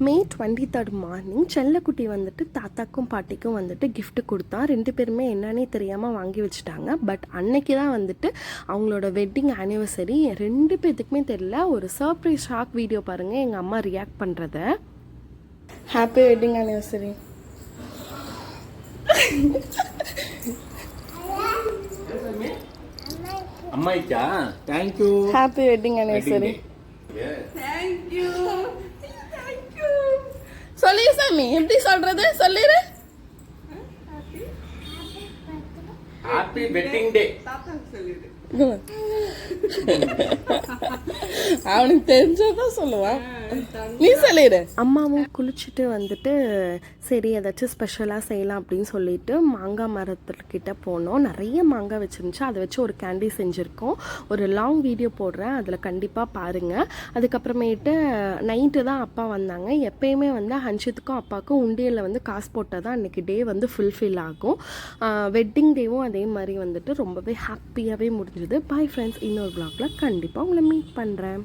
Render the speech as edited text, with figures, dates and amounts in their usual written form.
மே 23 morning செல்லக்குட்டி வந்துட்டு தாத்தாக்கும் பாட்டிக்கும் வந்துட்டு gift கொடுத்தான். 2 பேருமே என்னன்னே தெரியாமல் வாங்கி வச்சுட்டாங்க. பட் அன்னைக்கு தான் வந்துட்டு அவங்களோட வெட்டிங் ஆனிவர்சரி. 2 பேர்த்துக்குமே தெரியல. ஒரு சர்ப்ரைஸ் ஷாக் வீடியோ பாருங்கள் எங்கள் அம்மா ரியாக்ட் பண்ணுறத. Happy wedding anniversary. அம்மாய்க்கா thank you. Happy wedding anniversary. Thank you. சொல்லி சாமி எப்படி சொல்றது சொல்லிரு. Happy wedding day. தாத்தா சொல்லிடு. அவனுக்கு தெரிஞ்சதான் சொல்லுவான். நீ சொல்லிடு. அம்மாவும் குளிச்சுட்டு வந்துட்டு சரி ஏதாச்சும் ஸ்பெஷலாக செய்யலாம் அப்படின்னு சொல்லிட்டு மாங்காய் மரத்துக்கிட்ட போனோம். நிறைய மாங்காய் வச்சுருந்துச்சு. அதை வச்சு ஒரு கேண்டி செஞ்சுருக்கோம். ஒரு லாங் வீடியோ போடுறேன், அதில் கண்டிப்பாக பாருங்கள். அதுக்கப்புறமேட்டு நைட்டு தான் அப்பா வந்தாங்க. எப்பயுமே வந்து ஹன்ஷித்துக்கும் அப்பாவுக்கும் உண்டியலில் வந்து காசு போட்டால் தான் அன்றைக்கி டே வந்து ஃபுல்ஃபில் ஆகும். வெட்டிங் டேவும் அதே மாதிரி வந்துட்டு ரொம்பவே ஹாப்பியாகவே முடிஞ்சுது. பாய் ஃப்ரெண்ட்ஸ், இன்னொரு vlogல கண்டிப்பாக உங்களை மீட் பண்ணுறேன்.